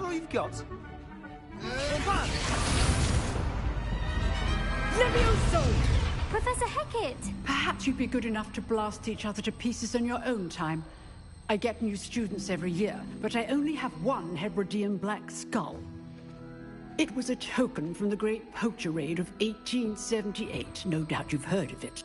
all you've got? Levioso! Professor Hecat! Perhaps you'd be good enough to blast each other to pieces in your own time. I get new students every year, but I only have one Hebridean black skull. It was a token from the Great Poacher Raid of 1878. No doubt you've heard of it.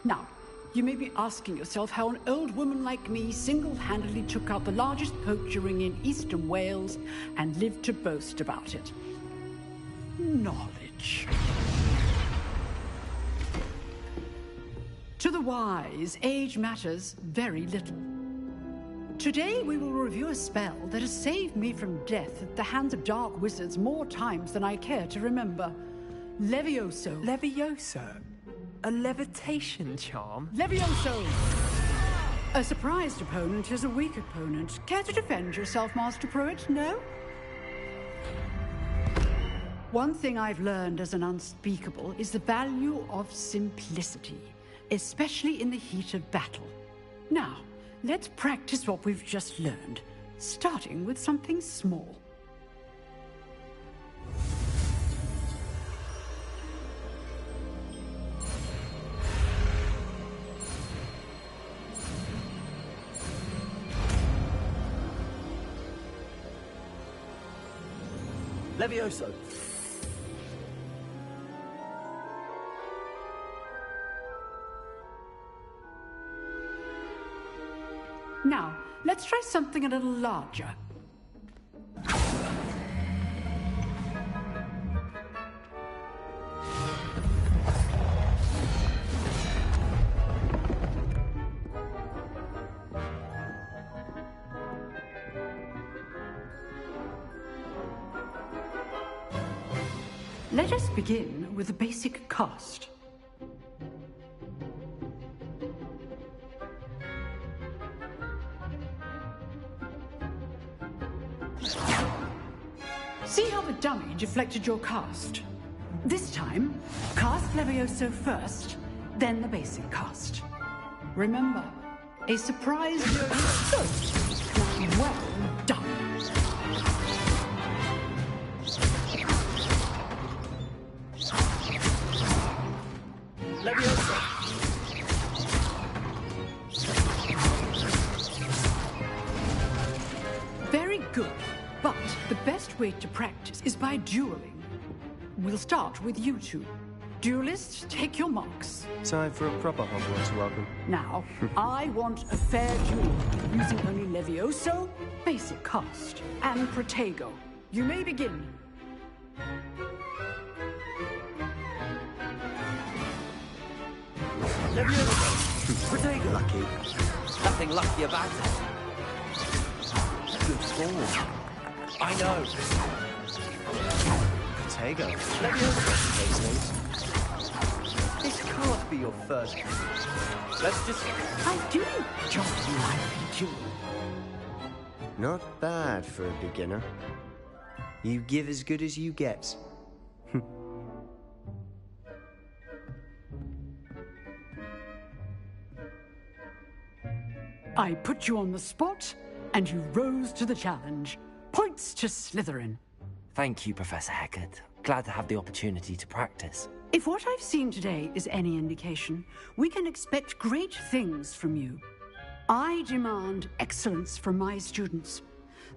Now, you may be asking yourself how an old woman like me single-handedly took out the largest poacher ring in eastern Wales and lived to boast about it. Knowledge. To the wise, age matters very little. Today we will review a spell that has saved me from death at the hands of dark wizards more times than I care to remember. Levioso. Levioso? A levitation charm? Levioso! A surprised opponent is a weak opponent. Care to defend yourself, Master Pruitt? No? One thing I've learned as an unspeakable is the value of simplicity, especially in the heat of battle. Now, let's practice what we've just learned, starting with something small. Levioso. Now, let's try something a little larger. Let us begin with the basic cast. See how the dummy deflected your cast? This time, cast Levioso first, then the basic cast. Remember, a surprise Levioso. Well done. Levioso. Very good. But the best way to practice is by dueling. We'll start with you two. Duelists, take your marks. Time for a proper Hogwarts welcome. Now, I want a fair duel, using only Levioso, basic cast, and Protego. You may begin. Levioso. Protego. Lucky. Nothing lucky about it. Good form. I know. Protego. Levioso. This can't be your first. Let's just... I do enjoy a lively duel. Not bad for a beginner. You give as good as you get. I put you on the spot, and you rose to the challenge. Points to Slytherin. Thank you, Professor Hecat. Glad to have the opportunity to practice. If what I've seen today is any indication, we can expect great things from you. I demand excellence from my students.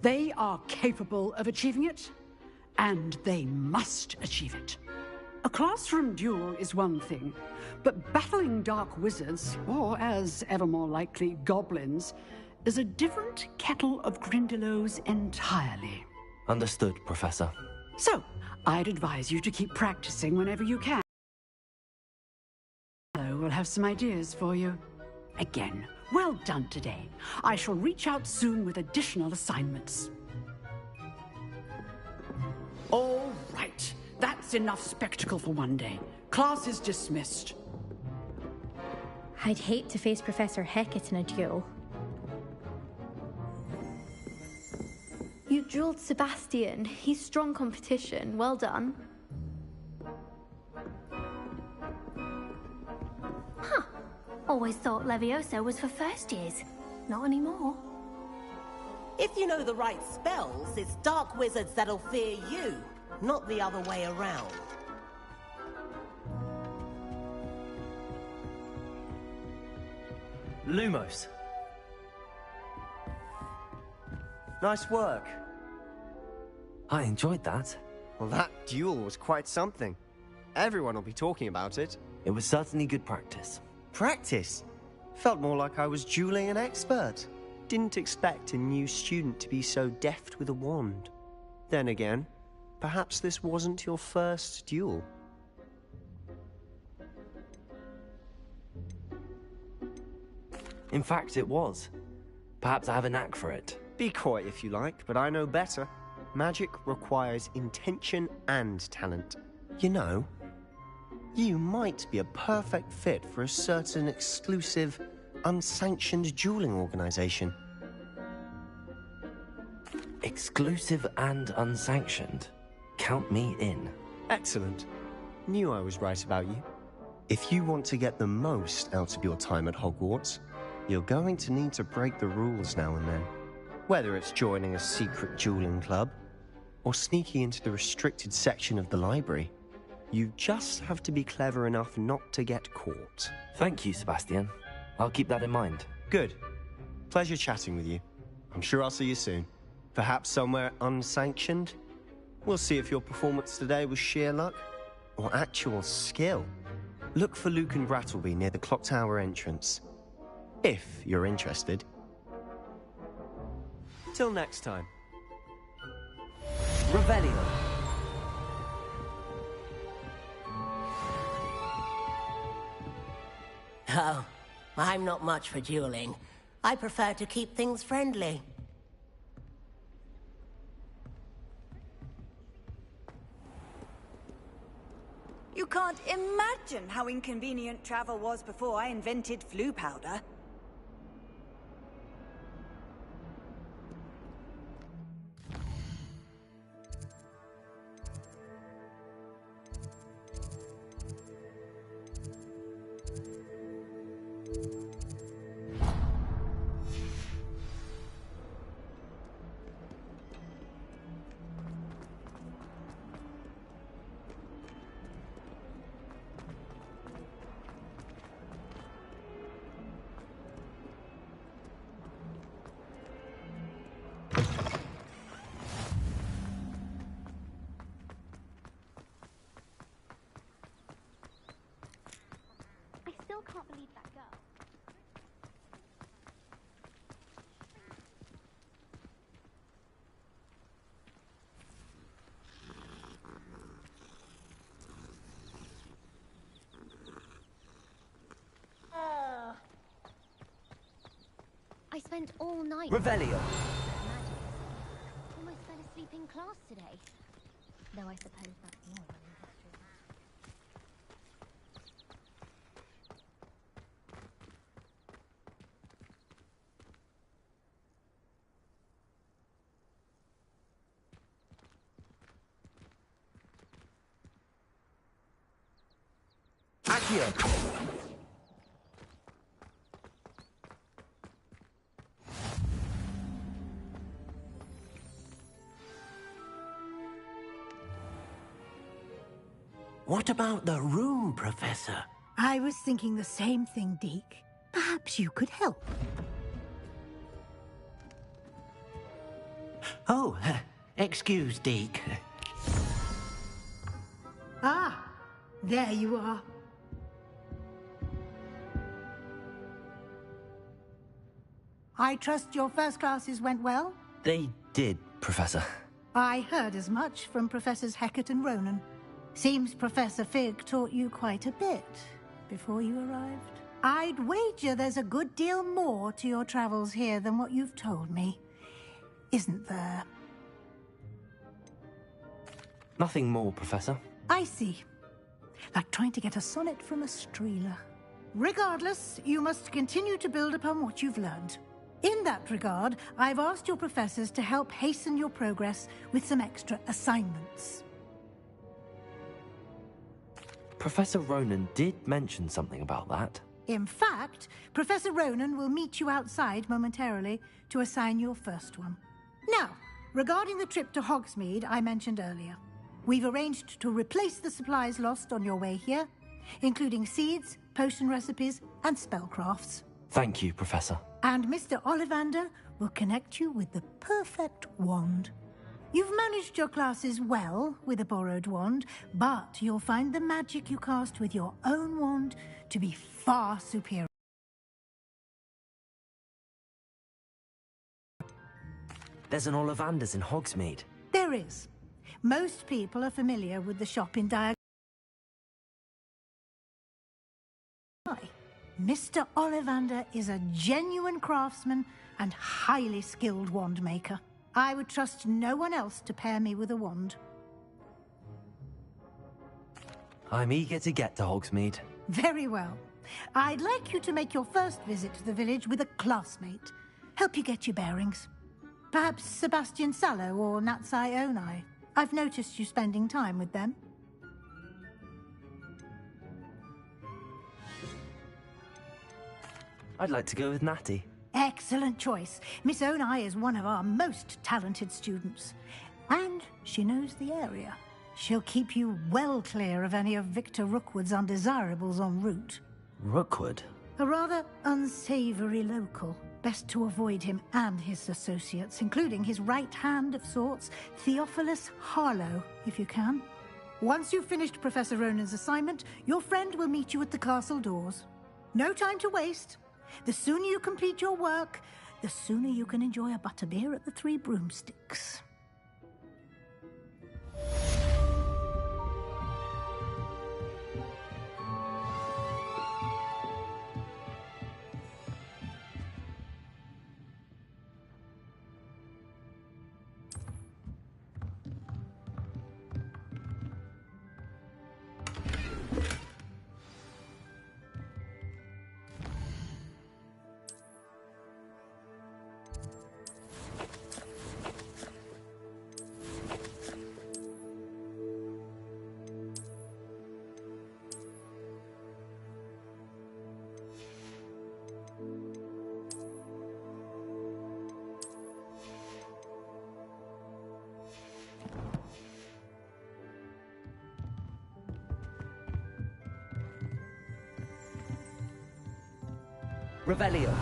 They are capable of achieving it, and they must achieve it. A classroom duel is one thing, but battling dark wizards, or as ever more likely, goblins, is a different kettle of Grindylows entirely. Understood, Professor. So, I'd advise you to keep practicing whenever you can. We'll have some ideas for you. Again, well done today. I shall reach out soon with additional assignments. All right. That's enough spectacle for one day. Class is dismissed. I'd hate to face Professor Hecat in a duel. You dueled Sebastian. He's strong competition. Well done. Huh. Always thought Levioso was for first years. Not anymore. If you know the right spells, it's dark wizards that'll fear you, not the other way around. Lumos. Nice work. I enjoyed that. Well, that duel was quite something. Everyone will be talking about it. It was certainly good practice. Practice? Felt more like I was dueling an expert. Didn't expect a new student to be so deft with a wand. Then again, perhaps this wasn't your first duel. In fact, it was. Perhaps I have a knack for it. Be coy if you like, but I know better. Magic requires intention and talent. You know, you might be a perfect fit for a certain exclusive, unsanctioned dueling organization. Exclusive and unsanctioned. Count me in. Excellent. Knew I was right about you. If you want to get the most out of your time at Hogwarts, you're going to need to break the rules now and then. Whether it's joining a secret dueling club, or sneaking into the restricted section of the library, you just have to be clever enough not to get caught. Thank you, Sebastian. I'll keep that in mind. Good. Pleasure chatting with you. I'm sure I'll see you soon. Perhaps somewhere unsanctioned? We'll see if your performance today was sheer luck, or actual skill. Look for Lucan Brattleby near the Clock Tower entrance. If you're interested. Till next time. Revelio. Oh, I'm not much for dueling. I prefer to keep things friendly. You can't imagine how inconvenient travel was before I invented flu powder. Can't believe that girl. I spent all night. Revelio. Almost fell asleep in class today. Though I suppose that's more of an industrial. Accio. What about the room, Professor? I was thinking the same thing, Deke. Perhaps you could help. Oh, excuse, Deke. Ah, there you are. I trust your first classes went well? They did, Professor. I heard as much from Professors Hecat and Ronan. Seems Professor Fig taught you quite a bit before you arrived. I'd wager there's a good deal more to your travels here than what you've told me. Isn't there? Nothing more, Professor. I see. Like trying to get a sonnet from a streeler. Regardless, you must continue to build upon what you've learned. In that regard, I've asked your professors to help hasten your progress with some extra assignments. Professor Ronan did mention something about that. In fact, Professor Ronan will meet you outside momentarily to assign your first one. Now, regarding the trip to Hogsmeade I mentioned earlier, we've arranged to replace the supplies lost on your way here, including seeds, potion recipes, and spellcrafts. Thank you, Professor. And Mr. Ollivander will connect you with the perfect wand. You've managed your classes well with a borrowed wand, but you'll find the magic you cast with your own wand to be far superior. There's an Ollivanders in Hogsmeade. There is. Most people are familiar with the shop in Diagon. Mr. Ollivander is a genuine craftsman and highly skilled wand maker. I would trust no one else to pair me with a wand. I'm eager to get to Hogsmeade. Very well. I'd like you to make your first visit to the village with a classmate. Help you get your bearings. Perhaps Sebastian Sallow or Natsai Onai. I've noticed you spending time with them. I'd like to go with Natty. Excellent choice. Miss Onai is one of our most talented students. And she knows the area. She'll keep you well clear of any of Victor Rookwood's undesirables en route. Rookwood? A rather unsavory local. Best to avoid him and his associates, including his right hand of sorts, Theophilus Harlow, if you can. Once you've finished Professor Ronan's assignment, your friend will meet you at the castle doors. No time to waste. The sooner you complete your work, the sooner you can enjoy a butterbeer at the Three Broomsticks. Revelio.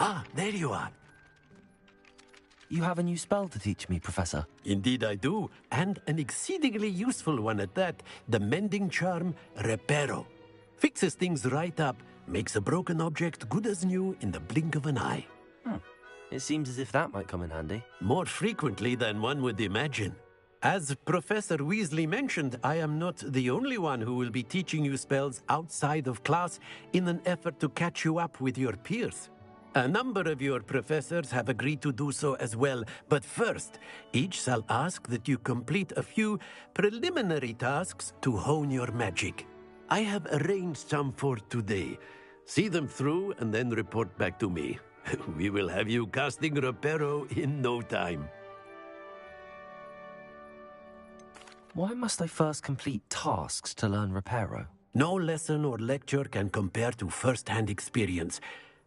Ah, there you are. You have a new spell to teach me, Professor. Indeed I do, and an exceedingly useful one at that. The mending charm, Reparo. Fixes things right up, makes a broken object good as new in the blink of an eye. It seems as if that might come in handy. More frequently than one would imagine. As Professor Weasley mentioned, I am not the only one who will be teaching you spells outside of class in an effort to catch you up with your peers. A number of your professors have agreed to do so as well, but first, each shall ask that you complete a few preliminary tasks to hone your magic. I have arranged some for today. See them through and then report back to me. We will have you casting Reparo in no time. Why must I first complete tasks to learn Reparo? No lesson or lecture can compare to first-hand experience.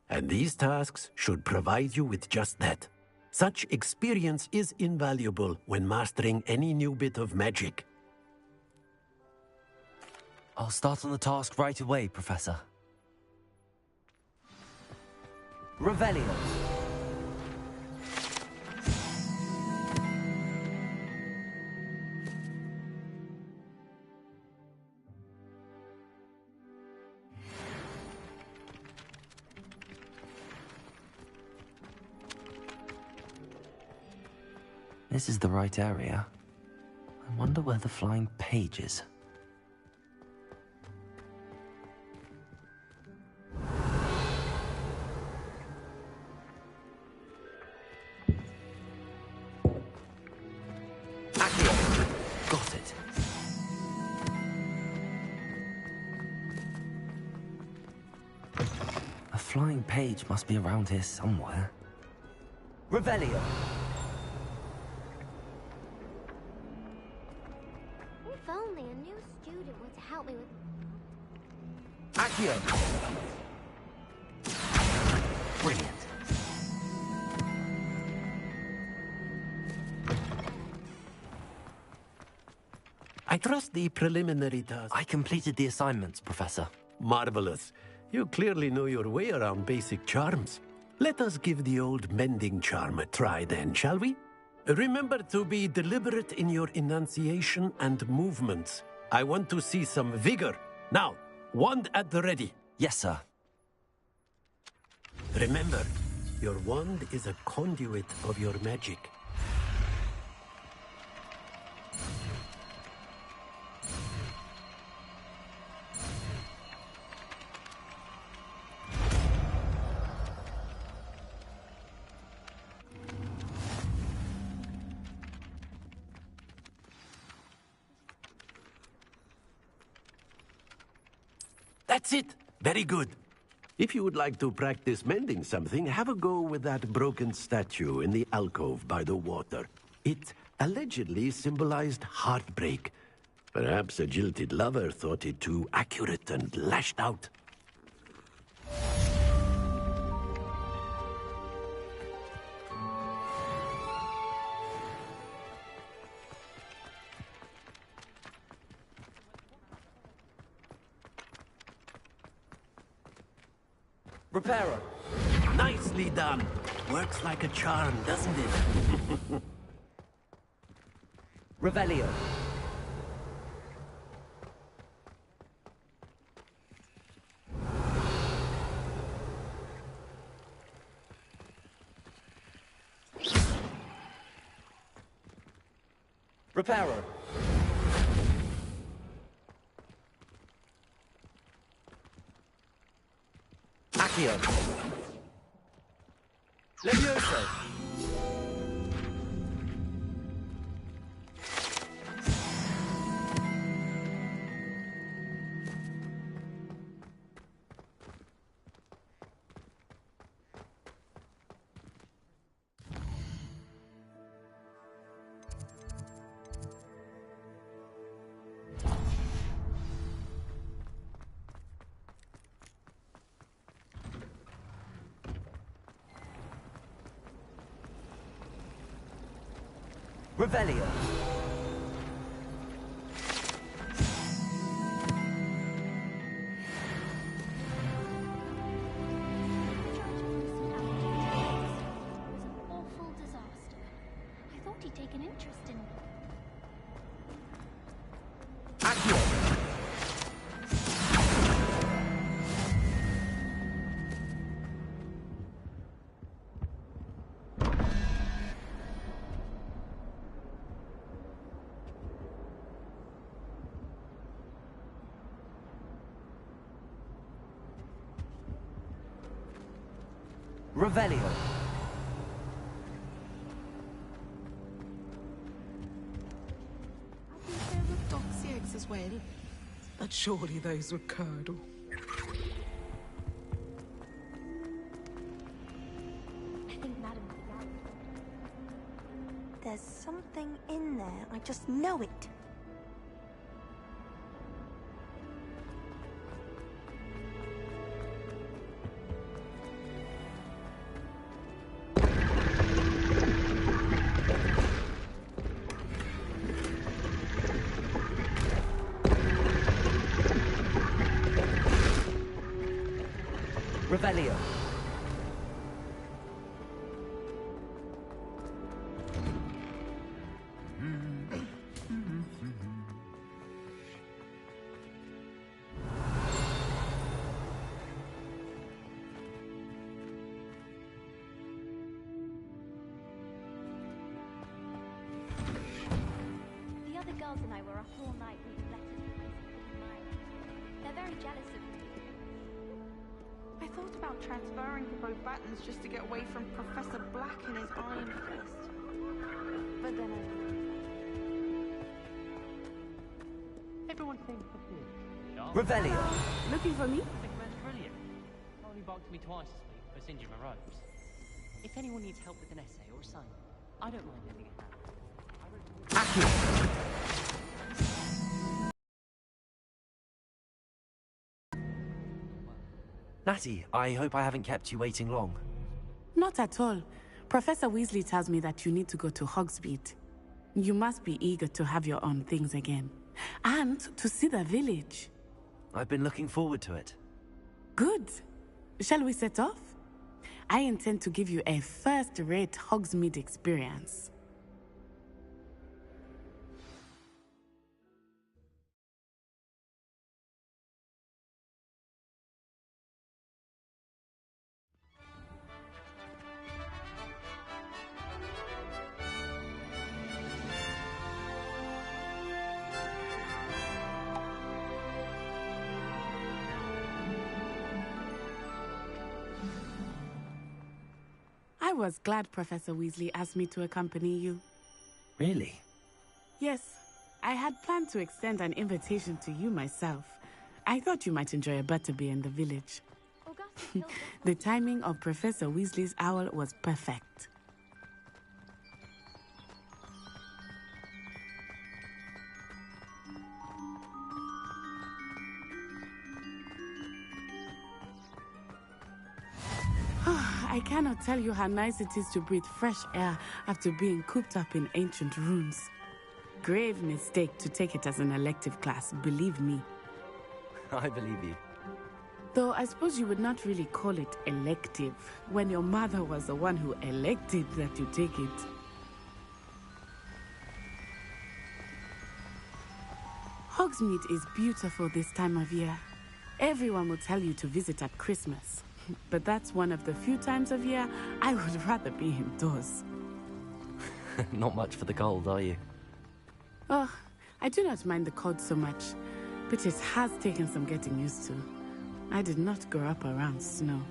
And these tasks should provide you with just that. Such experience is invaluable when mastering any new bit of magic. I'll start on the task right away, Professor. Revelio. This is the right area. I wonder where the flying page is. flying page must be around here somewhere. Revelio. If only a new student were to help me with... Accio. Brilliant. I trust the preliminary task. I completed the assignments, Professor. Marvelous. You clearly know your way around basic charms. Let us give the old mending charm a try then, shall we? Remember to be deliberate in your enunciation and movements. I want to see some vigor. Now, wand at the ready. Yes, sir. Remember, your wand is a conduit of your magic. That's it. Very good. If you would like to practice mending something, have a go with that broken statue in the alcove by the water. It allegedly symbolized heartbreak. Perhaps a jilted lover thought it too accurate and lashed out. Reparo. Nicely done. Works like a charm, doesn't it? Revelio. Reparo. Accio. Levioso. Revelio. Awful disaster. I thought he'd take an interest in me. Accio. Revelio. I think there were doxy eggs as well. But surely those were curdle. I think Madam was right. There's something in there. I just know it. Revelio. The other girls and I were up all night reading letters to Isaac and Myra. They're very jealous of me. I thought about transferring to both Battens just to get away from Professor Black and his Iron Fist. But then Everyone thinks of this. Revelio. Looking for me? Brilliant. Only box me twice this week for singeing my ropes. If anyone needs help with an essay or a sign, I don't mind lending a hand. Natty, I hope I haven't kept you waiting long. Not at all. Professor Weasley tells me that you need to go to Hogsmeade. You must be eager to have your own things again. And to see the village. I've been looking forward to it. Good. Shall we set off? I intend to give you a first-rate Hogsmeade experience. I was glad Professor Weasley asked me to accompany you. Really? Yes, I had planned to extend an invitation to you myself. I thought you might enjoy a butterbeer in the village. The timing of Professor Weasley's owl was perfect. I cannot tell you how nice it is to breathe fresh air after being cooped up in ancient ruins. Grave mistake to take it as an elective class, believe me. I believe you. Though I suppose you would not really call it elective, when your mother was the one who elected that you take it. Hogsmeade is beautiful this time of year. Everyone will tell you to visit at Christmas. But that's one of the few times of year I would rather be indoors. Not much for the cold, are you? Oh, I do not mind the cold so much, but it has taken some getting used to. I did not grow up around snow.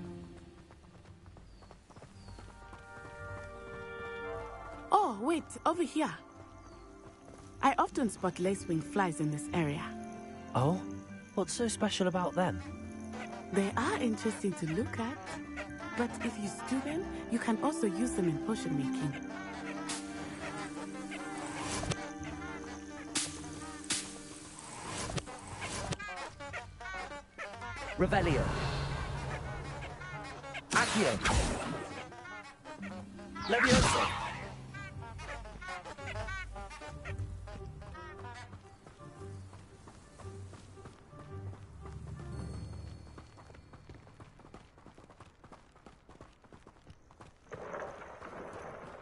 Oh, wait, over here. I often spot lacewing flies in this area. Oh? What's so special about them? They are interesting to look at, but if you stew them, you can also use them in potion making. Revelio. Accio. Levioso.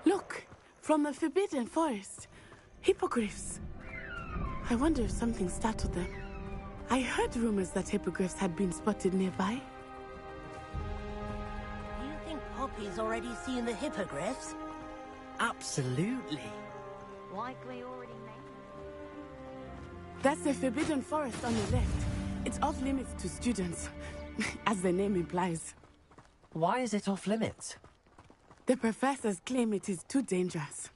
Look, from the Forbidden Forest. Hippogriffs. I wonder if something startled them. I heard rumors that hippogriffs had been spotted nearby. You think Poppy's already seen the hippogriffs? Absolutely. Likely already made. That's the Forbidden Forest on the left. It's off limits to students, as the name implies. Why is it off limits? The professors claim it is too dangerous.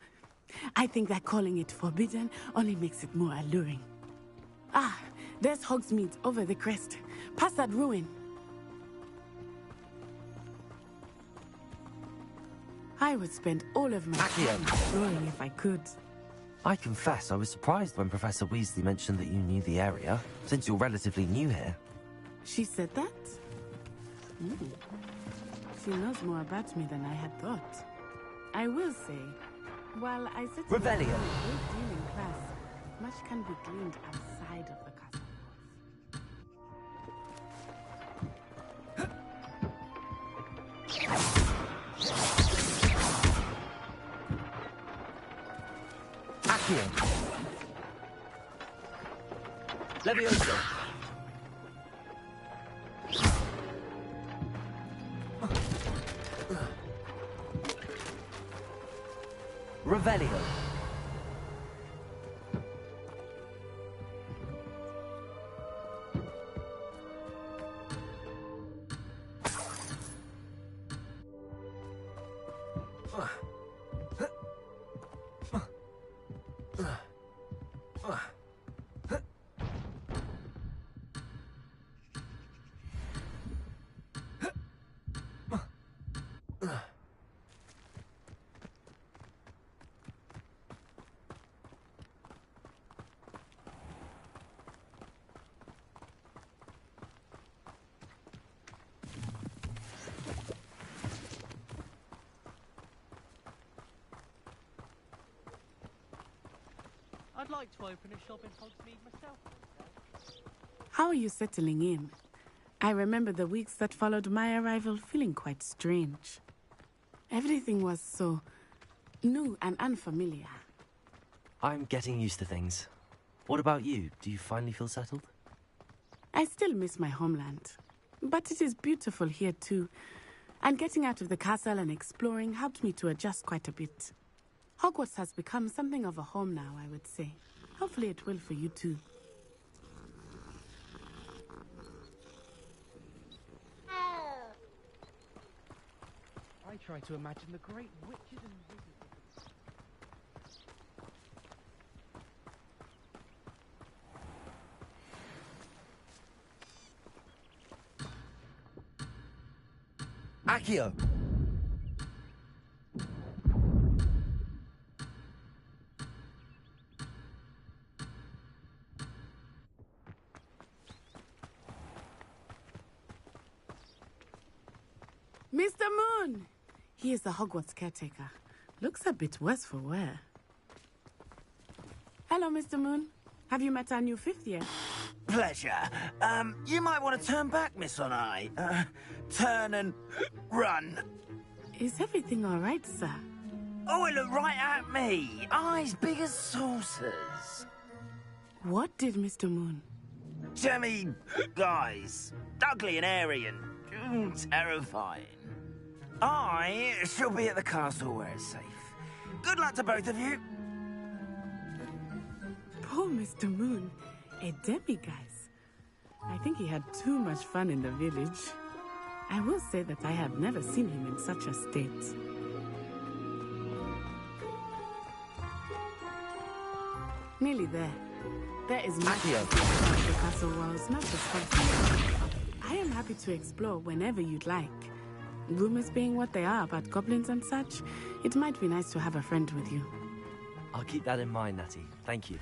I think that calling it forbidden only makes it more alluring. Ah, there's Hogsmeade over the crest. Past that ruin. I would spend all of my time exploring if I could. I confess I was surprised when Professor Weasley mentioned that you knew the area, since you're relatively new here. She said that? She knows more about me than I had thought. I will say, while I sit a great deal in class, much can be gleaned outside of the castle walls. Accio. Levioso. Revelio. I'd like to open a shop in Hogsmeade myself. How are you settling in? I remember the weeks that followed my arrival feeling quite strange. Everything was so new and unfamiliar. I'm getting used to things. What about you? Do you finally feel settled? I still miss my homeland, but it is beautiful here too. And getting out of the castle and exploring helped me to adjust quite a bit. Hogwarts has become something of a home now, I would say. Hopefully it will for you too. I try to imagine the great witches and wizards. Accio! Mr. Moon! He is the Hogwarts caretaker. Looks a bit worse for wear. Hello, Mr. Moon. Have you met our new 5th year? Pleasure. You might want to turn back, Miss Onai. Turn and run. Is everything all right, sir? Oh, it looked right at me. Eyes big as saucers. What did Mr. Moon? Jemmy, guys. Ugly and airy and terrifying. I shall be at the castle where it's safe. Good luck to both of you. Poor Mr. Moon. A demiguise. I think he had too much fun in the village. I will say that I have never seen him in such a state. Nearly there. There is magic outside the castle walls, not just Hogsmeade. I am happy to explore whenever you'd like. Rumors being what they are about goblins and such, it might be nice to have a friend with you. I'll keep that in mind, Natty. Thank you.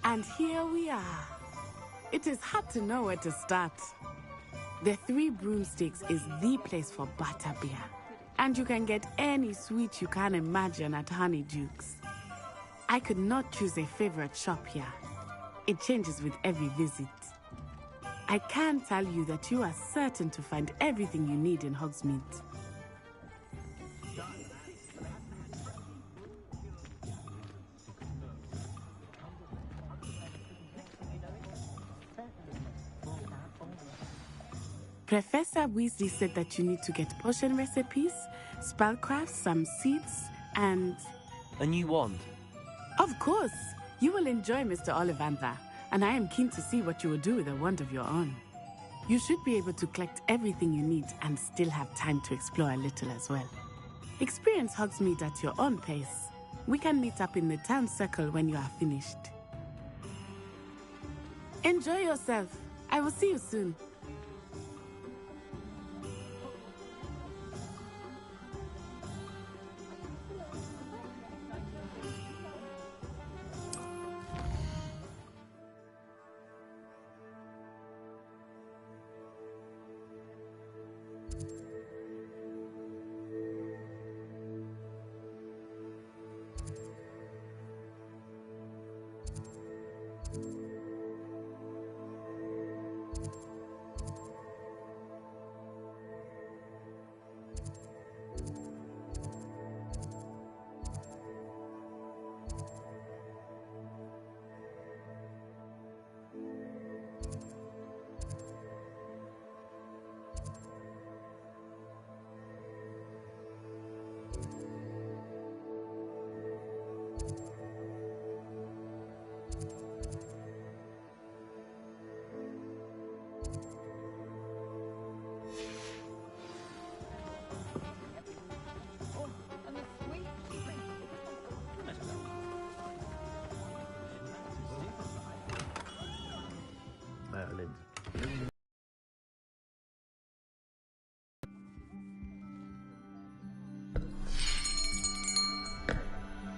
And here we are. It is hard to know where to start. The Three Broomsticks is the place for butterbeer. And you can get any sweet you can imagine at Honeyduke's. I could not choose a favorite shop here. It changes with every visit. I can tell you that you are certain to find everything you need in Hogsmeade. Professor Weasley said that you need to get potion recipes, spellcrafts, some seeds, and... A new wand? Of course! You will enjoy Mr. Ollivander, and I am keen to see what you will do with a wand of your own. You should be able to collect everything you need and still have time to explore a little as well. Experience Hogsmeade at your own pace. We can meet up in the town circle when you are finished. Enjoy yourself. I will see you soon.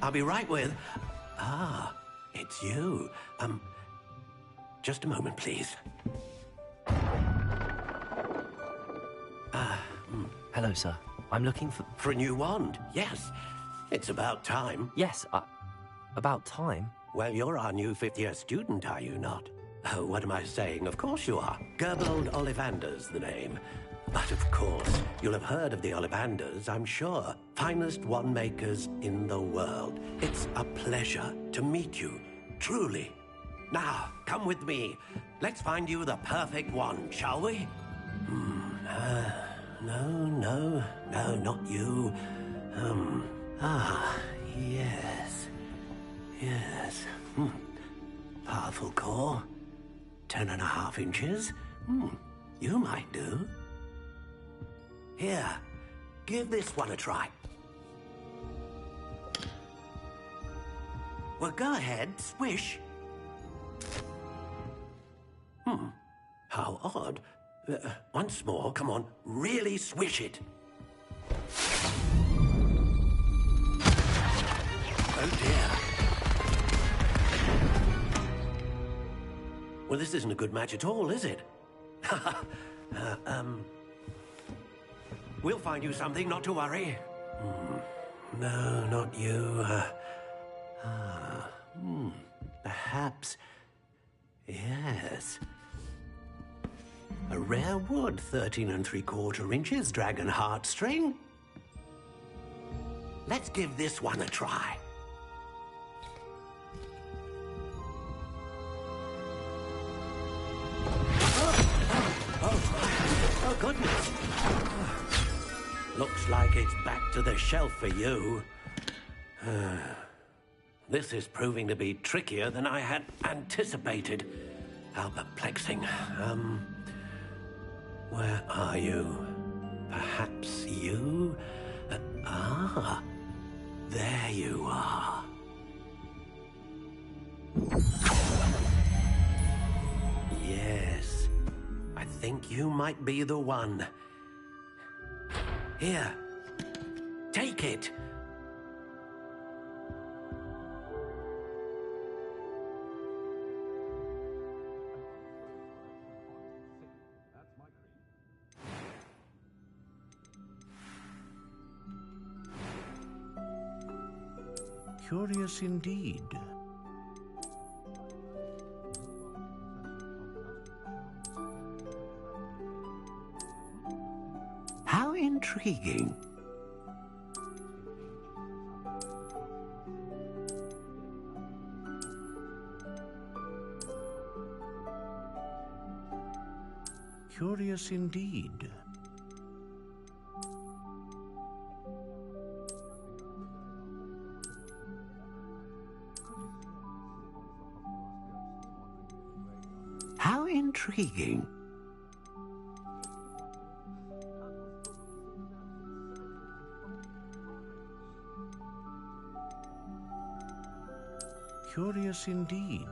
I'll be right with... Ah, it's you. Just a moment, please. Hello, sir. I'm looking for... For a new wand, yes. It's about time. Yes, about time? Well, you're our new fifth-year student, are you not? Oh, what am I saying? Of course you are. Gerbold Ollivander's the name. But of course, you'll have heard of the Ollivanders, I'm sure. Finest wand makers in the world. It's a pleasure to meet you, truly. Now, come with me. Let's find you the perfect wand, shall we? No, not you. Yes. Powerful core. 10.5 inches. You might do. Here, give this one a try. Well, go ahead, swish. How odd. Once more, come on, really swish it. Oh dear. Well, this isn't a good match at all, is it? We'll find you something, not to worry. No, not you. Perhaps... Yes. A rare wood, 13 3/4 inches, dragon heartstring. Let's give this one a try. Oh, goodness. Looks like it's back to the shelf for you. This is proving to be trickier than I had anticipated. How perplexing. Where are you? Perhaps you? There you are. Yes, I think you might be the one. Here, take it. Curious indeed. How intriguing. Curious indeed. How intriguing. Curious indeed.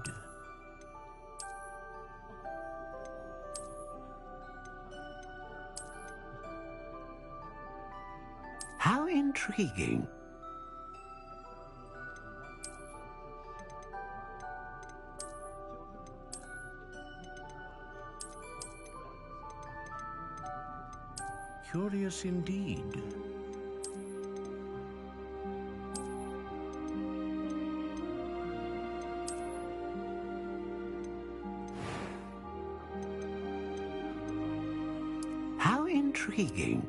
How intriguing. Curious indeed. How intriguing.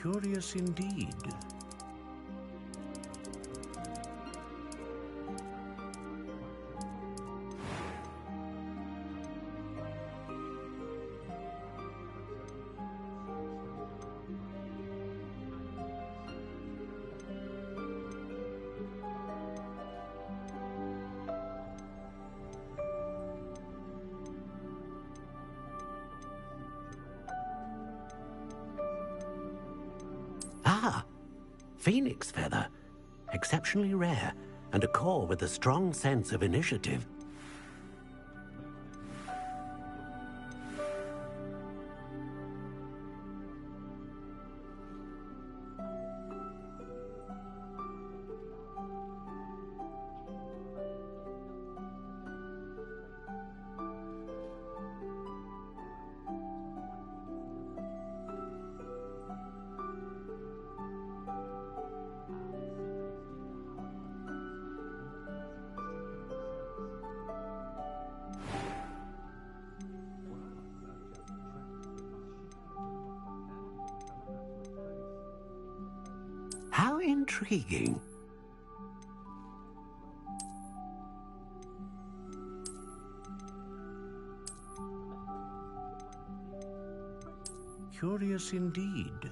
Curious indeed. Phoenix feather. Exceptionally rare, and a core with a strong sense of initiative. intriguing. Curious indeed.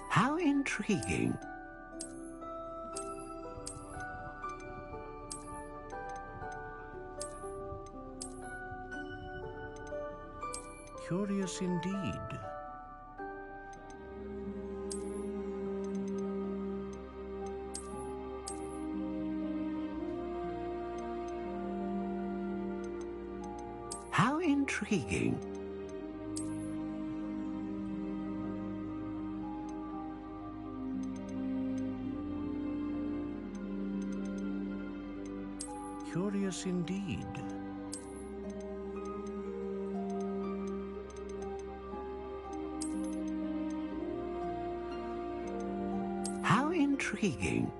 How intriguing. Curious indeed. How intriguing. Curious indeed. How intriguing.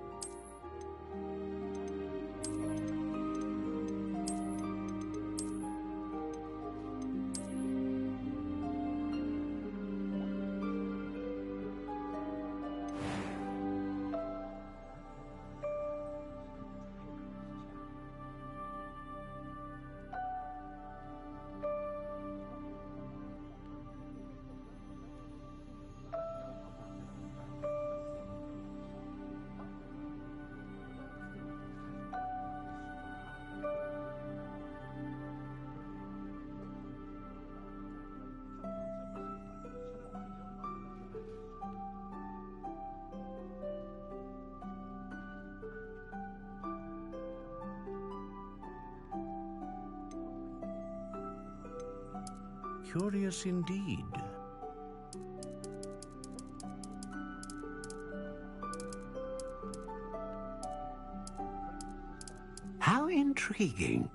Curious indeed. How intriguing.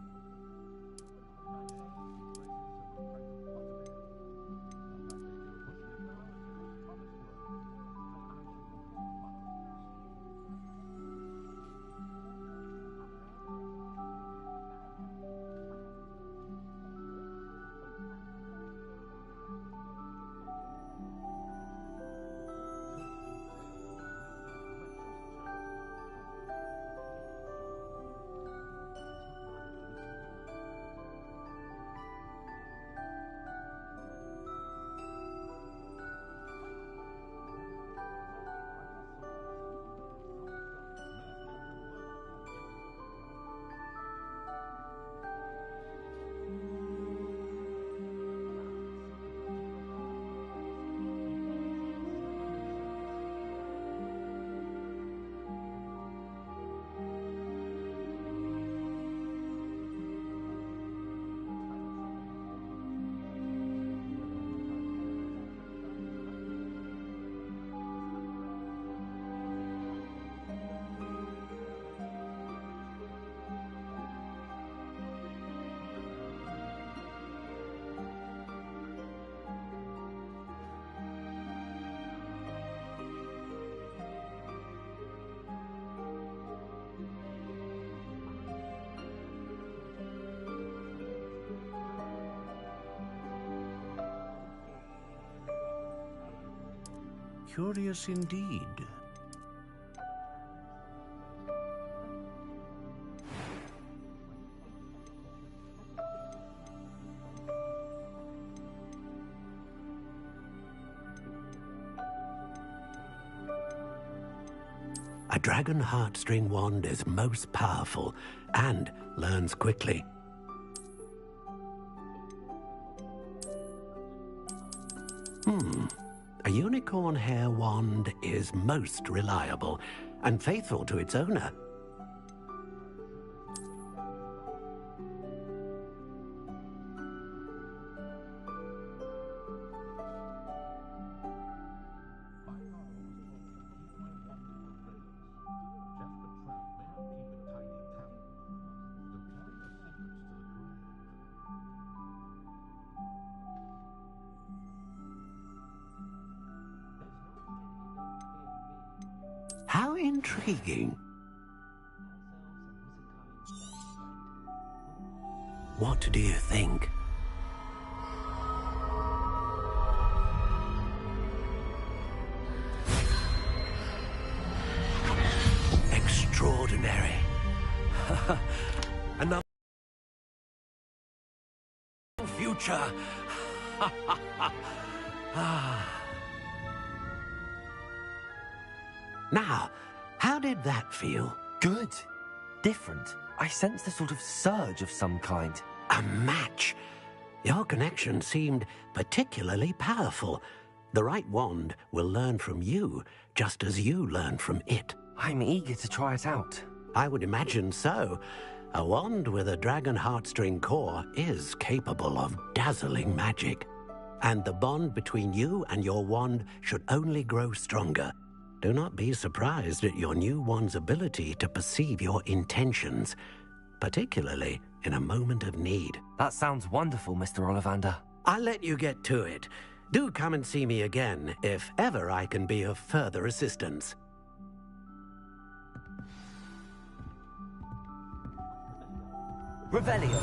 Curious indeed. A dragon heartstring wand is most powerful and learns quickly. A unicorn hair wand is most reliable and faithful to its owner. How intriguing. What do you think? Extraordinary. Another future. Now, how did that feel? Good. Different. I sensed a sort of surge of some kind. A match. Your connection seemed particularly powerful. The right wand will learn from you, just as you learn from it. I'm eager to try it out. I would imagine so. A wand with a dragon heartstring core is capable of dazzling magic. And the bond between you and your wand should only grow stronger. Do not be surprised at your new wand's ability to perceive your intentions, particularly in a moment of need. That sounds wonderful, Mr. Ollivander. I'll let you get to it. Do come and see me again if ever I can be of further assistance. Revelio.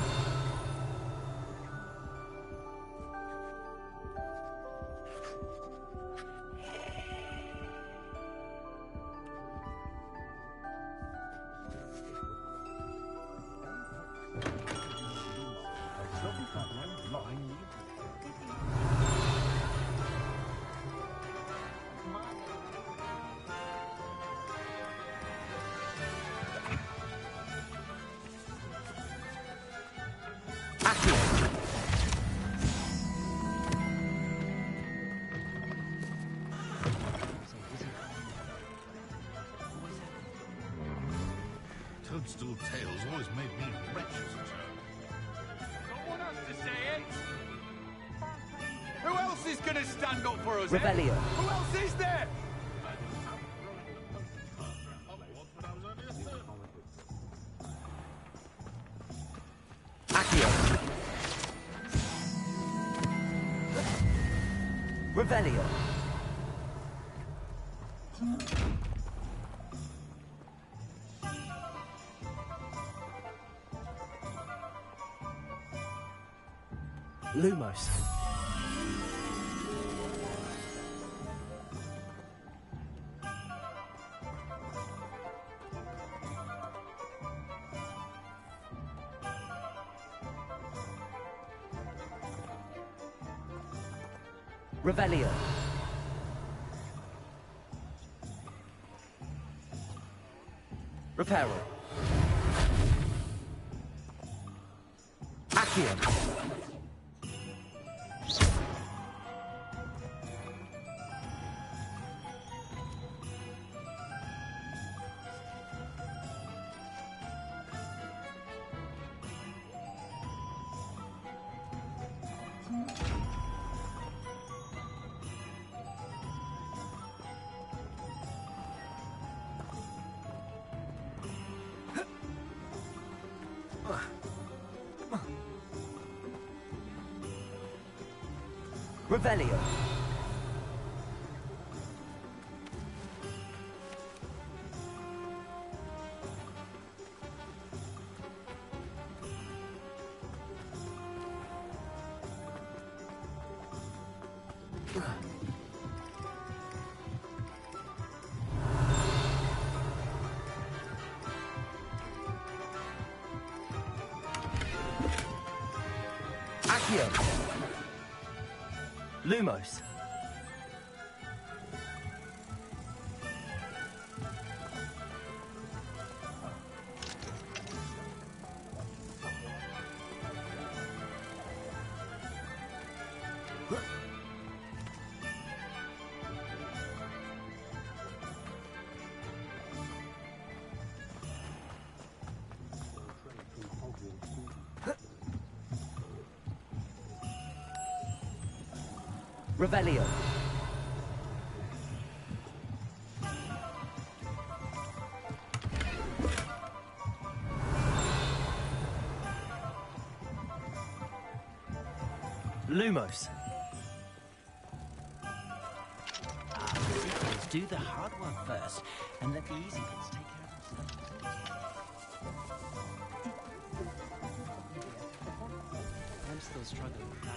Toadstool tales always made me wretched as a child. Someone has to say it! Who else is gonna stand up for us? Revelio. Who else is there? Accio. Revelio. Lumos. Revelio. Reparo. Accio. Revelio. Accio. Lumos. Revelio. Lumos. Do the hard work first, and let the easy bits take care of themselves. I'm still struggling with that.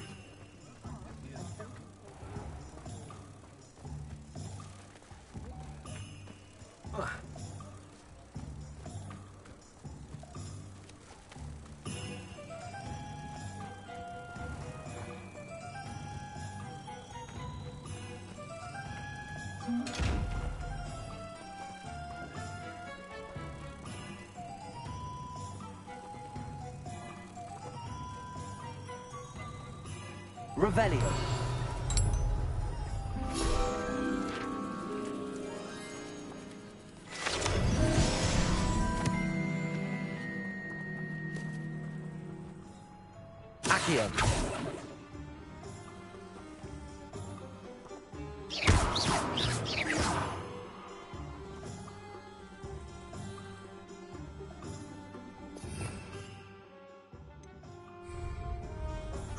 Revelio. Accio.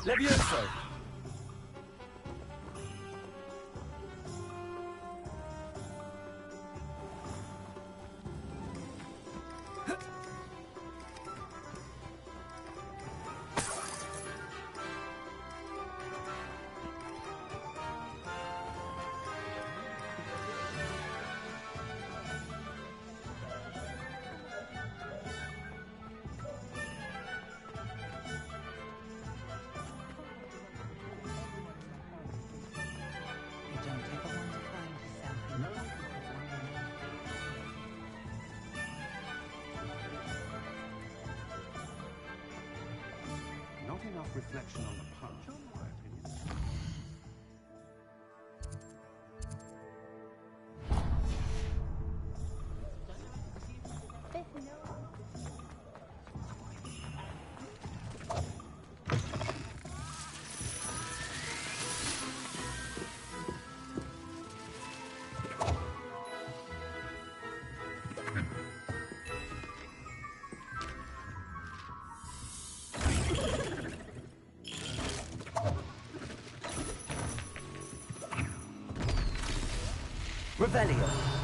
Levioso. Not enough reflection on the past, in my opinion. Revelio.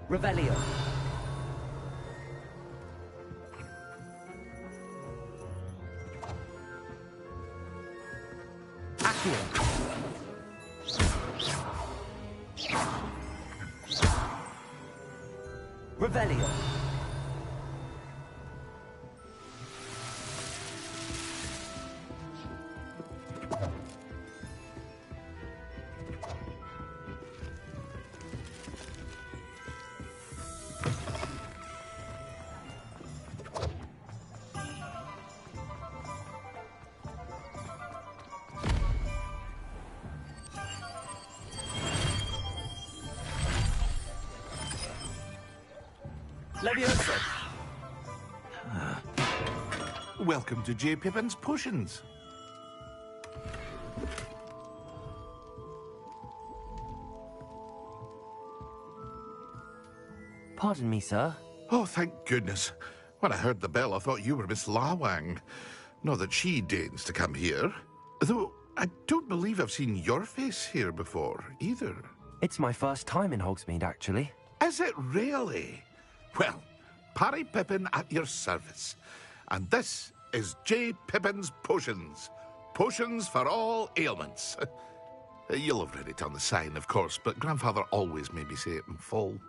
Revelio. Accio. Revelio. Levioso. Welcome to J. Pippin's Potions. Pardon me, sir. Oh, thank goodness. When I heard the bell, I thought you were Miss Lawang. Not that she deigns to come here. Though I don't believe I've seen your face here before, either. It's my first time in Hogsmeade, actually. Is it really? Well, Parry Pippin at your service. And this is J. Pippin's Potions. Potions for all ailments. You'll have read it on the sign, of course, but Grandfather always made me say it in full.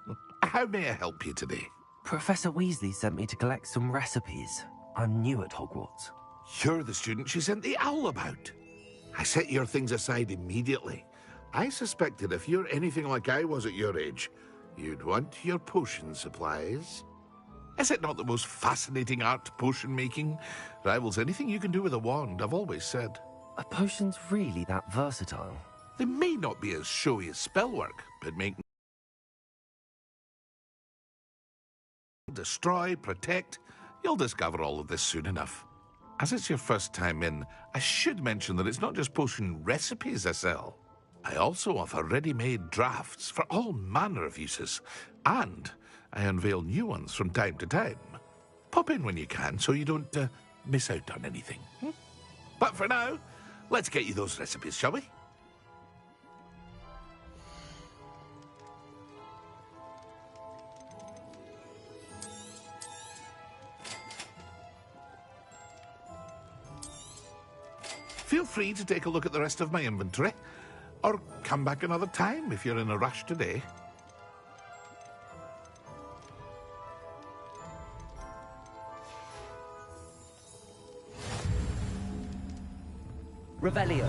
How may I help you today? Professor Weasley sent me to collect some recipes. I'm new at Hogwarts. You're the student she sent the owl about. I set your things aside immediately. I suspected if you're anything like I was at your age, you'd want your potion supplies. Is it not the most fascinating art, potion making? Rivals anything you can do with a wand, I've always said. Are potions really that versatile? They may not be as showy as spellwork, but make... destroy, protect... You'll discover all of this soon enough. As it's your first time in, I should mention that it's not just potion recipes I sell. I also offer ready-made drafts for all manner of uses, and I unveil new ones from time to time. Pop in when you can so you don't miss out on anything. But for now, let's get you those recipes, shall we? Feel free to take a look at the rest of my inventory, or come back another time if you're in a rush today. Revelio.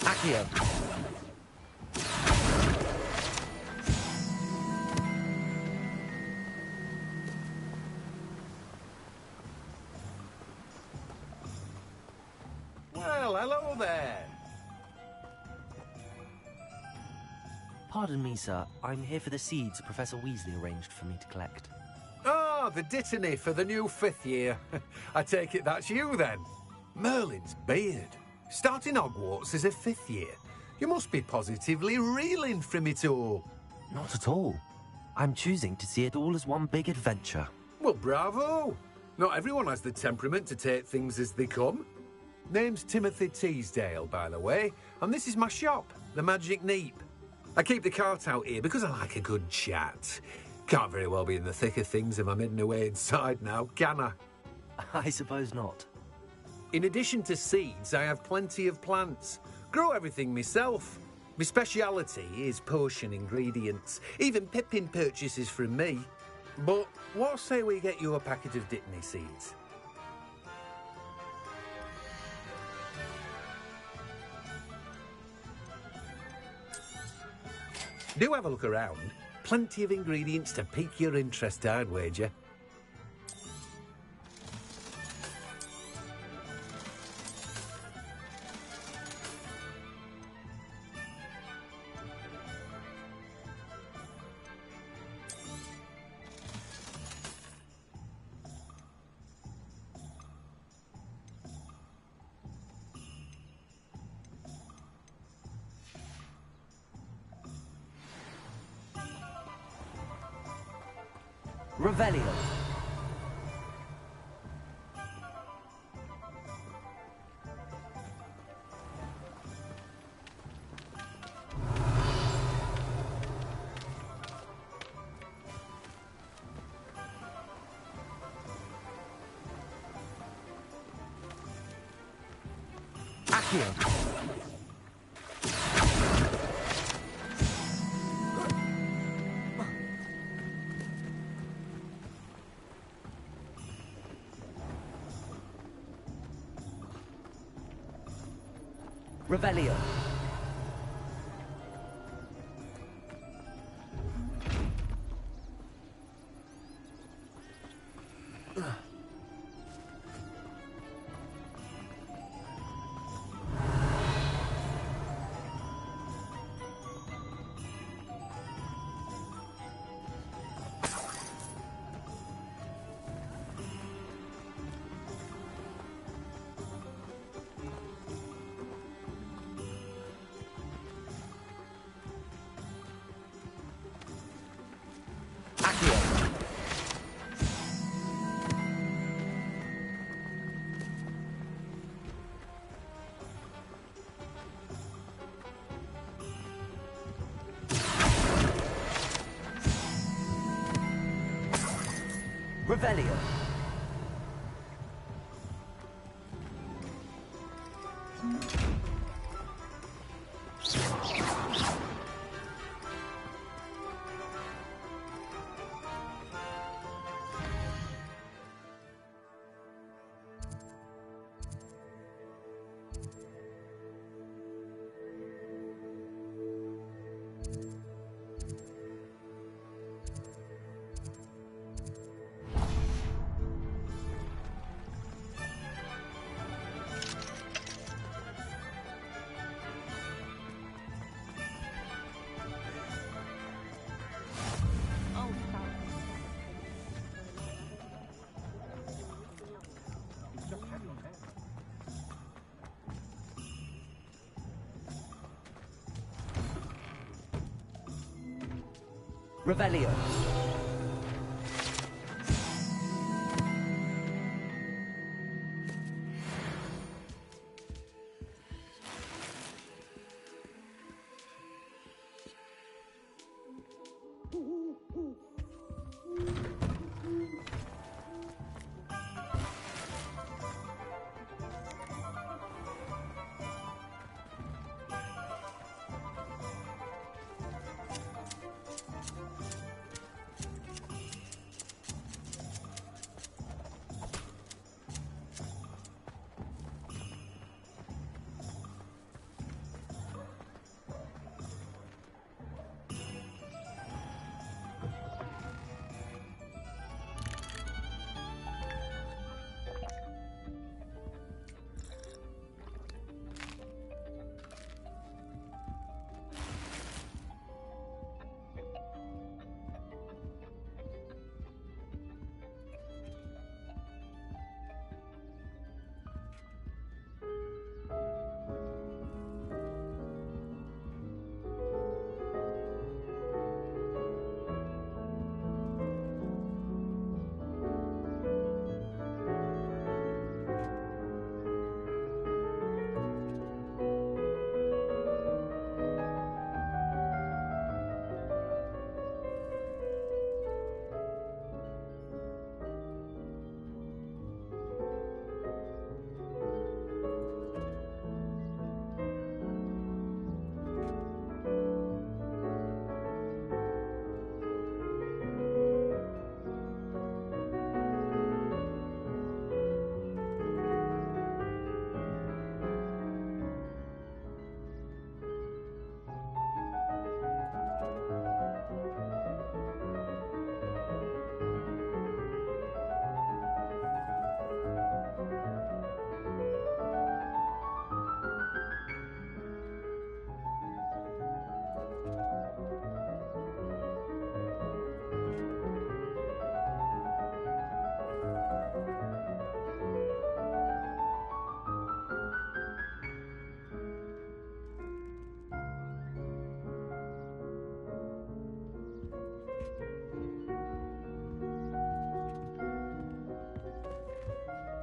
Accio. Well, hello there. Pardon me, sir. I'm here for the seeds Professor Weasley arranged for me to collect. Ah, the dittany for the new 5th year. I take it that's you, then. Merlin's beard. Starting Hogwarts as a 5th year. You must be positively reeling from it all. Not at all. I'm choosing to see it all as one big adventure. Well, bravo. Not everyone has the temperament to take things as they come. Name's Timothy Teasdale, by the way, and this is my shop, the Magic Neep. I keep the cart out here because I like a good chat. Can't very well be in the thick of things if I'm hidden away inside now, can I? I suppose not. In addition to seeds, I have plenty of plants. Grow everything myself. My speciality is potion ingredients. Even Pippin purchases from me. But what say we get you a packet of Dittany seeds? Do have a look around. Plenty of ingredients to pique your interest, I'd wager. Revelio. Accio. Revelio. Revelio. Revelio.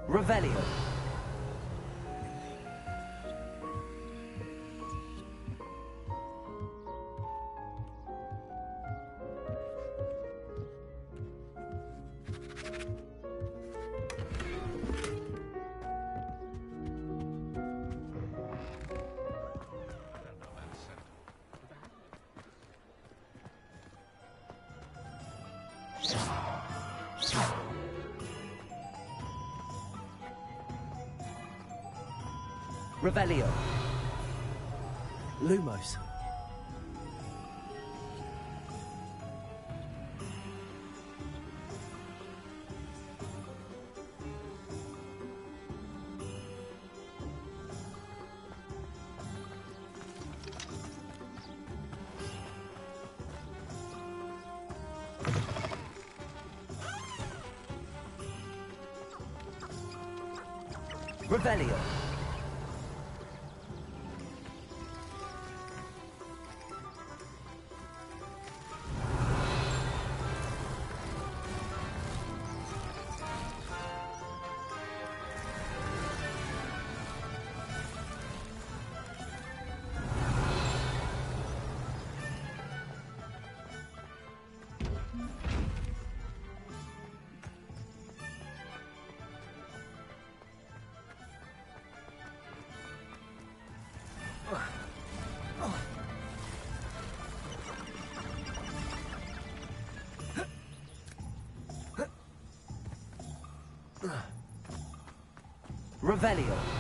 Revelio. Revelio. Lumos. Revelio. Revelio.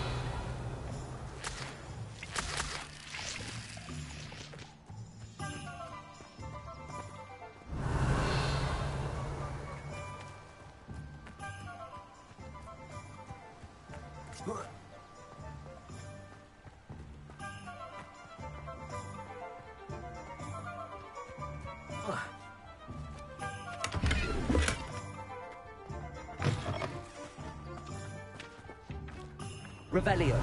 Revelio.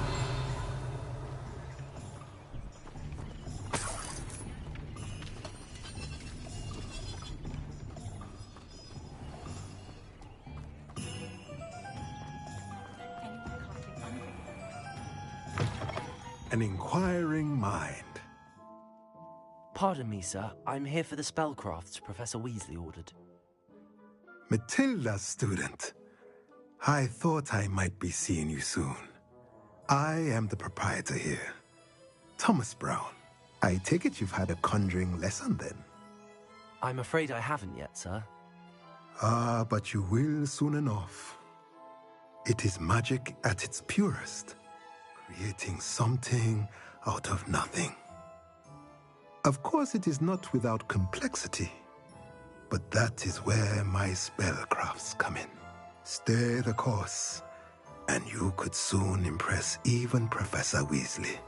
An inquiring mind. Pardon me, sir. I'm here for the spellcrafts Professor Weasley ordered. Matilda, student. I thought I might be seeing you soon. I am the proprietor here, Thomas Brown. I take it you've had a conjuring lesson then? I'm afraid I haven't yet, sir. Ah, but you will soon enough. It is magic at its purest, creating something out of nothing. Of course, it is not without complexity, but that is where my spellcrafts come in. Stay the course, and you could soon impress even Professor Weasley.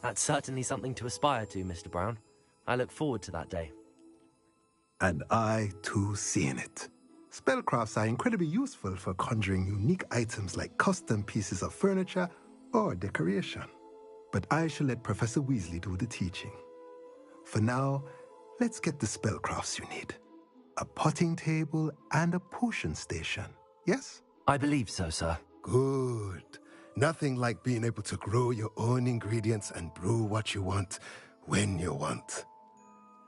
That's certainly something to aspire to, Mr. Brown. I look forward to that day. And I, too, seeing it. Spellcrafts are incredibly useful for conjuring unique items like custom pieces of furniture or decoration. But I shall let Professor Weasley do the teaching. For now, let's get the spellcrafts you need. A potting table and a potion station, yes? I believe so, sir. Good. Nothing like being able to grow your own ingredients and brew what you want when you want.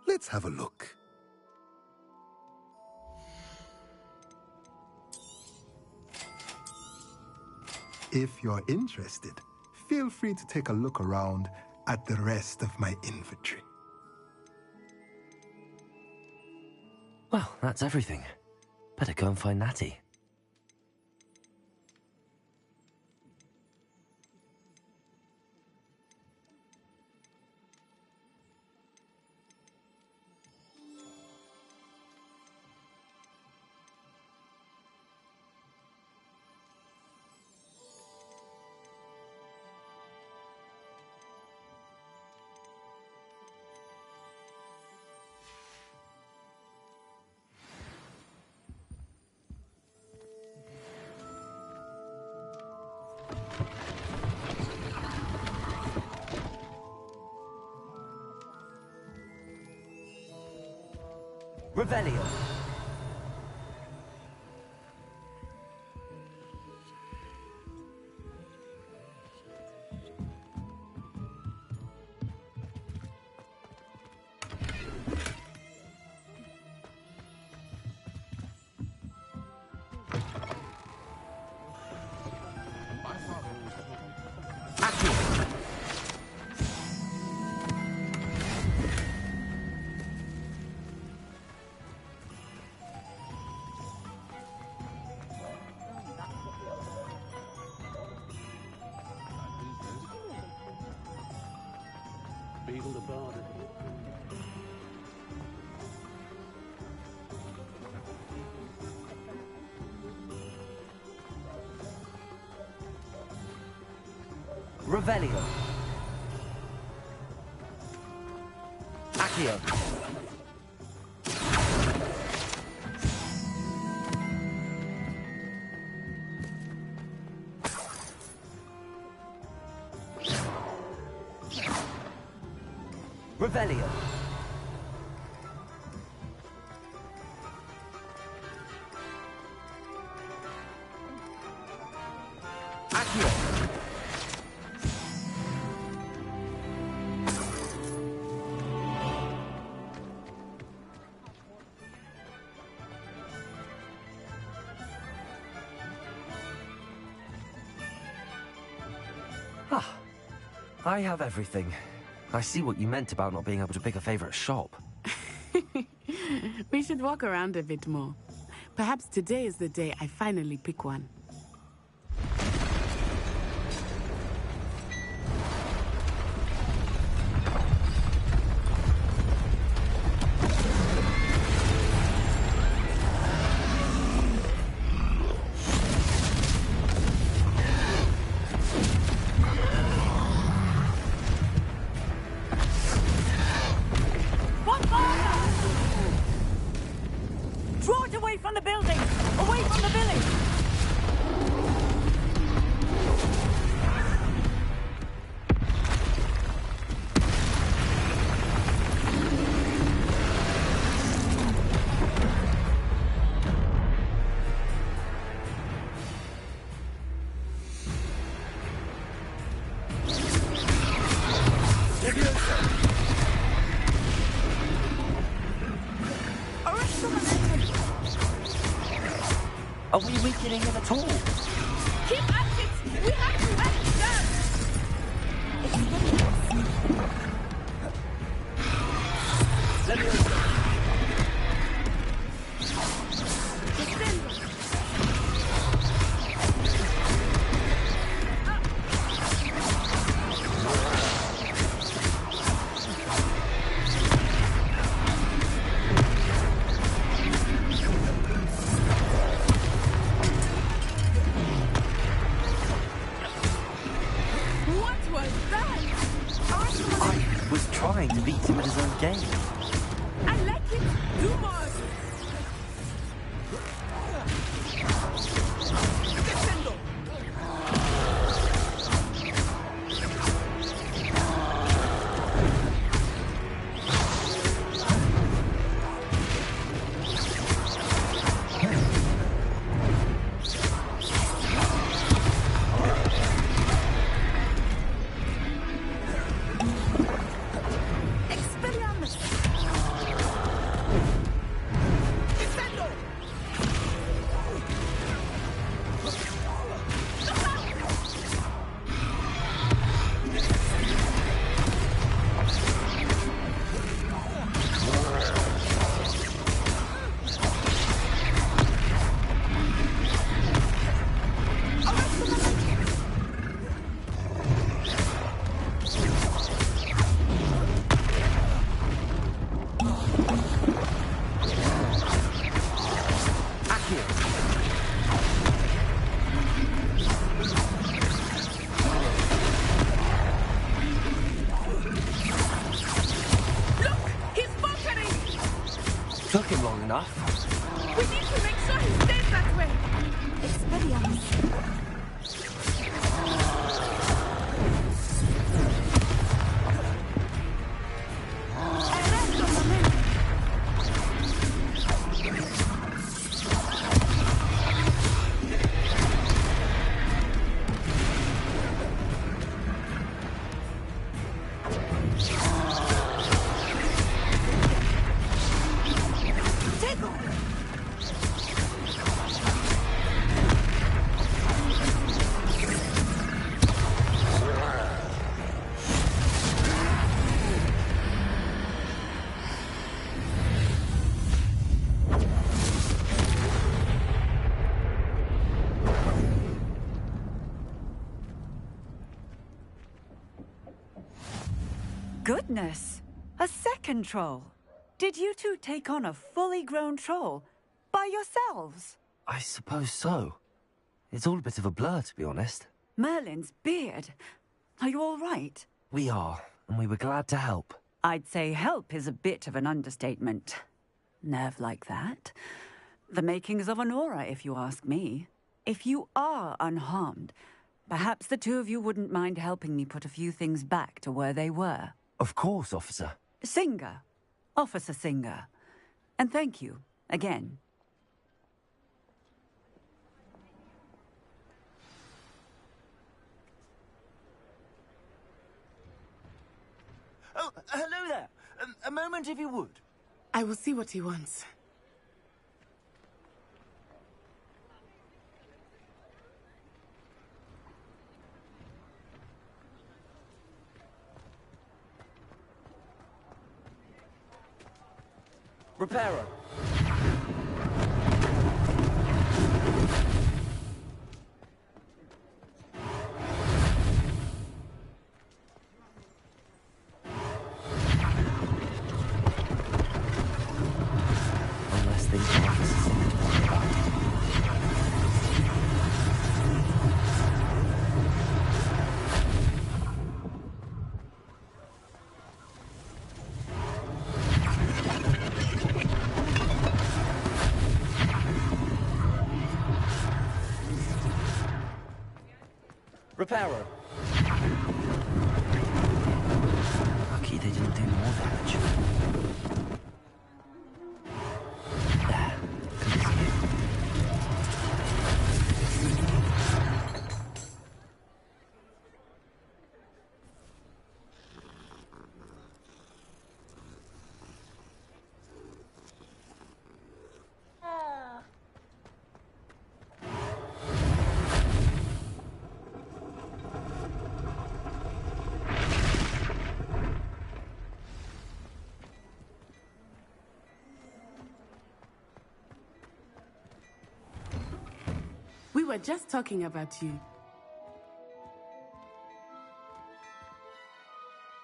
Let's have a look. If you're interested, feel free to take a look around at the rest of my inventory. Well, that's everything. Better go and find Natty. Revelio. the border. Revelio. Accio. Revelio. Accio. Ah, I have everything. I see what you meant about not being able to pick a favorite shop. We should walk around a bit more. Perhaps today is the day I finally pick one. Draw it away from the building! Away from the village! Are we weakening him at all? Keep at it! We have to let it What was that? I was trying to beat him at his own game. I like it! Do more! Took him long enough. We need to make sure he stays that way! Expelliarmus. goodness! A second troll! Did you two take on a fully grown troll? By yourselves? I suppose so. It's all a bit of a blur, to be honest. Merlin's beard. Are you all right? We are, and we were glad to help. I'd say help is a bit of an understatement. Nerve like that. The makings of an aura, if you ask me. If you are unharmed, perhaps the two of you wouldn't mind helping me put a few things back to where they were. Of course, officer. Singer. Officer Singer. And thank you, again. Oh, hello there. A moment, if you would. I will see what he wants. Reparo. Unless things are officers seem to worry about. Reparo. Lucky they didn't do more damage. There. Good to see you. We were just talking about you.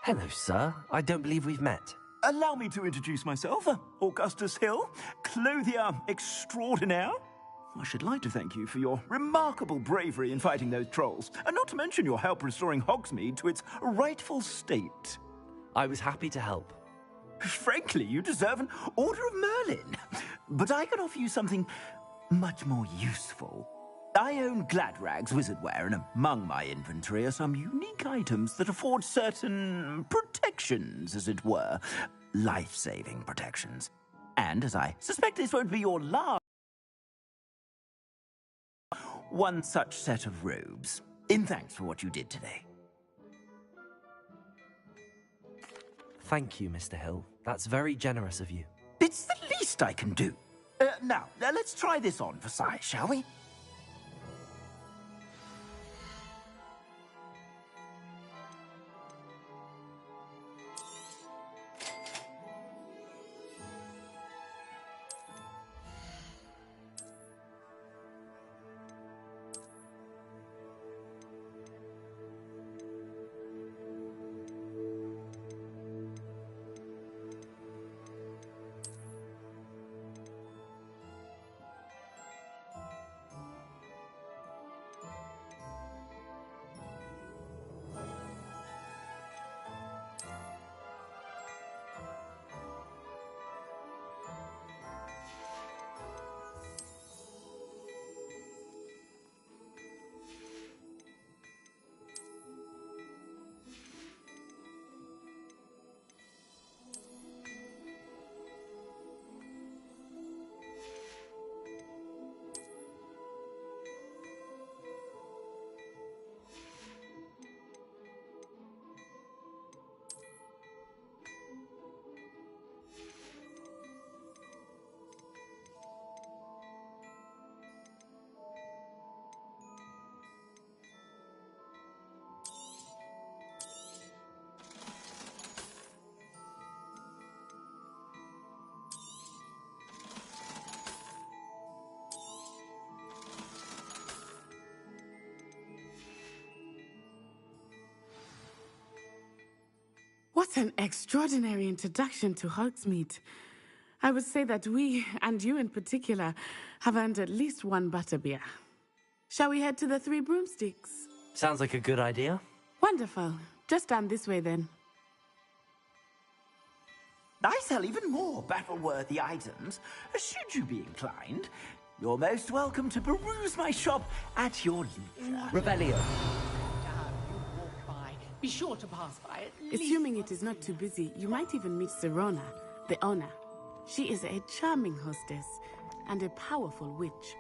Hello, sir. I don't believe we've met. Allow me to introduce myself. Augustus Hill, clothier extraordinaire. I should like to thank you for your remarkable bravery in fighting those trolls, and not to mention your help restoring Hogsmeade to its rightful state. I was happy to help. Frankly, you deserve an Order of Merlin. But I can offer you something much more useful. I own Gladrag's wizardware, and among my inventory are some unique items that afford certain protections, as it were. Life-saving protections. And as I suspect this won't be your last, one such set of robes, in thanks for what you did today. Thank you, Mr. Hill. That's very generous of you. It's the least I can do. Now, let's try this on for size, shall we? What an extraordinary introduction to Hogsmeade. I would say that we, and you in particular, have earned at least one butterbeer. Shall we head to the Three Broomsticks? Sounds like a good idea. Wonderful. Just down this way then. I sell even more battle-worthy items. Should you be inclined, you're most welcome to peruse my shop at your leisure. Revelio. Be sure to pass by at least. Assuming it is not too busy, you might even meet Sirona, the owner. She is a charming hostess and a powerful witch.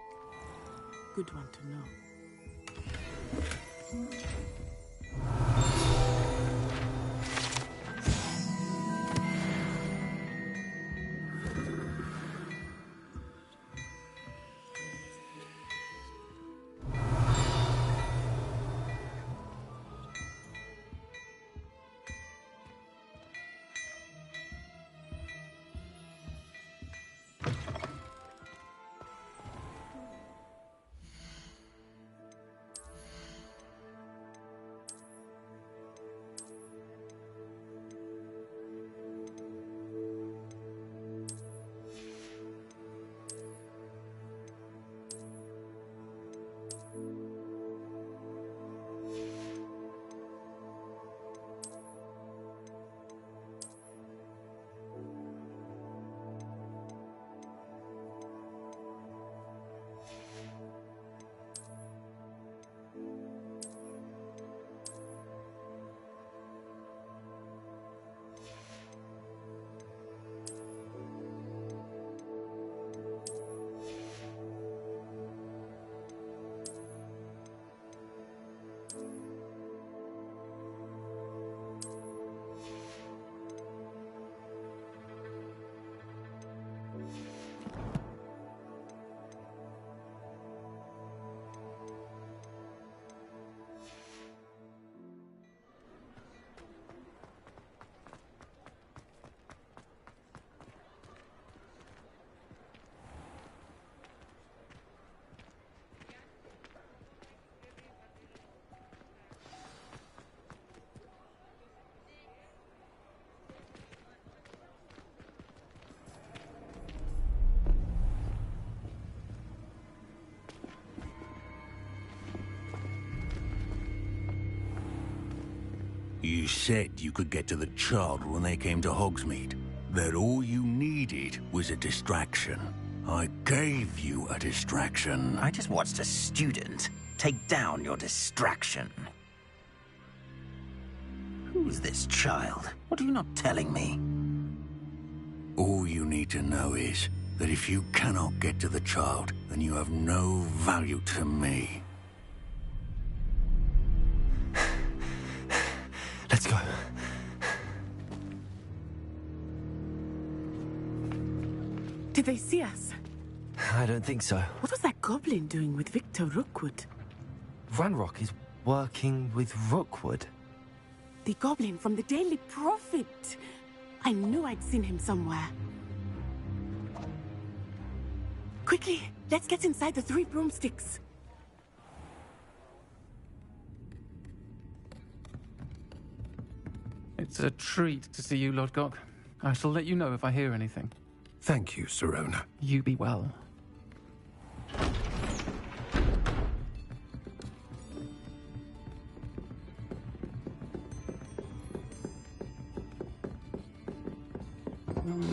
Good one to know. You said you could get to the child when they came to Hogsmeade. That all you needed was a distraction. I gave you a distraction. I just watched a student take down your distraction. Who's this child? What are you not telling me? All you need to know is that if you cannot get to the child, then you have no value to me. Let's go. Did they see us? I don't think so. What was that goblin doing with Victor Rookwood? Ranrock is working with Rookwood. The goblin from the Daily Prophet. I knew I'd seen him somewhere. Quickly, let's get inside the Three Broomsticks. It's a treat to see you, Lodgok. I shall let you know if I hear anything. Thank you, Sirona. You be well.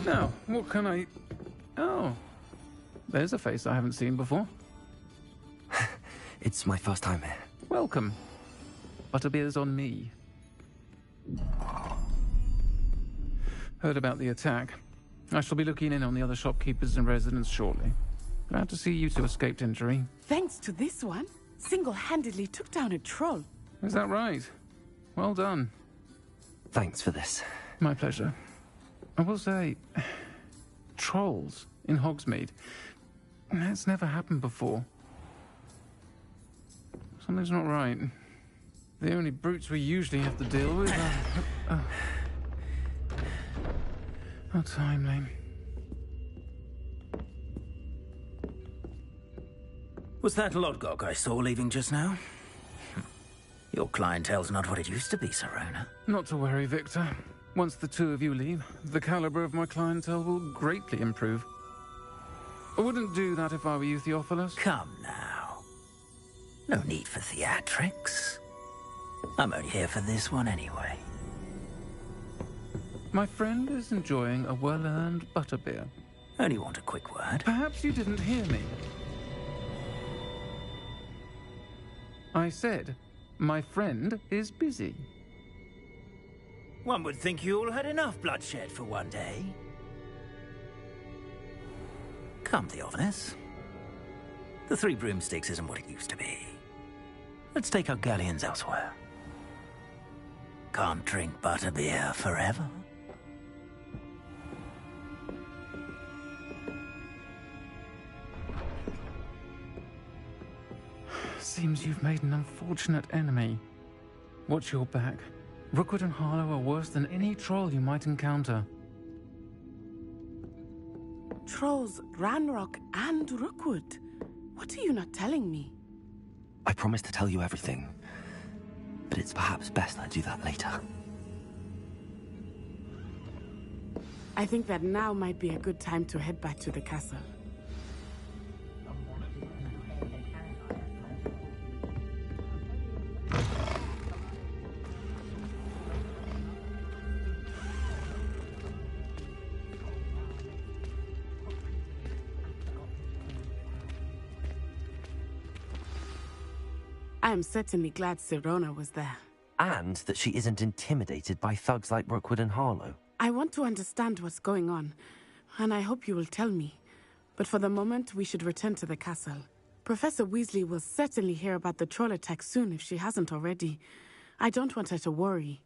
Now, what can I... Oh, there's a face I haven't seen before. It's my first time here. Welcome. Butterbeer's on me. Heard about the attack. I shall be looking in on the other shopkeepers and residents shortly. Glad to see you two escaped injury. Thanks to this one, single-handedly took down a troll. Is that right? Well done. Thanks for this. My pleasure. I will say, trolls in Hogsmeade. That's never happened before. Something's not right. The only brutes we usually have to deal with are... How timely. Was that Lodgok I saw leaving just now? Your clientele's not what it used to be, Sirona. Not to worry, Victor. Once the two of you leave, the caliber of my clientele will greatly improve. I wouldn't do that if I were you, Theophilus. Come now. No need for theatrics. I'm only here for this one anyway. My friend is enjoying a well-earned butterbeer. Only want a quick word. Perhaps you didn't hear me. I said, my friend is busy. One would think you all had enough bloodshed for one day. Come, Theophilus. The Three Broomsticks isn't what it used to be. Let's take our galleons elsewhere. Can't drink butterbeer forever. Seems you've made an unfortunate enemy. Watch your back. Rookwood and Harlow are worse than any troll you might encounter. Trolls, Ranrock, and Rookwood. What are you not telling me? I promised to tell you everything, but it's perhaps best I do that later. I think that now might be a good time to head back to the castle. I am certainly glad Sirona was there. And that she isn't intimidated by thugs like Rookwood and Harlow. I want to understand what's going on, and I hope you will tell me. But for the moment, we should return to the castle. Professor Weasley will certainly hear about the troll attack soon if she hasn't already. I don't want her to worry.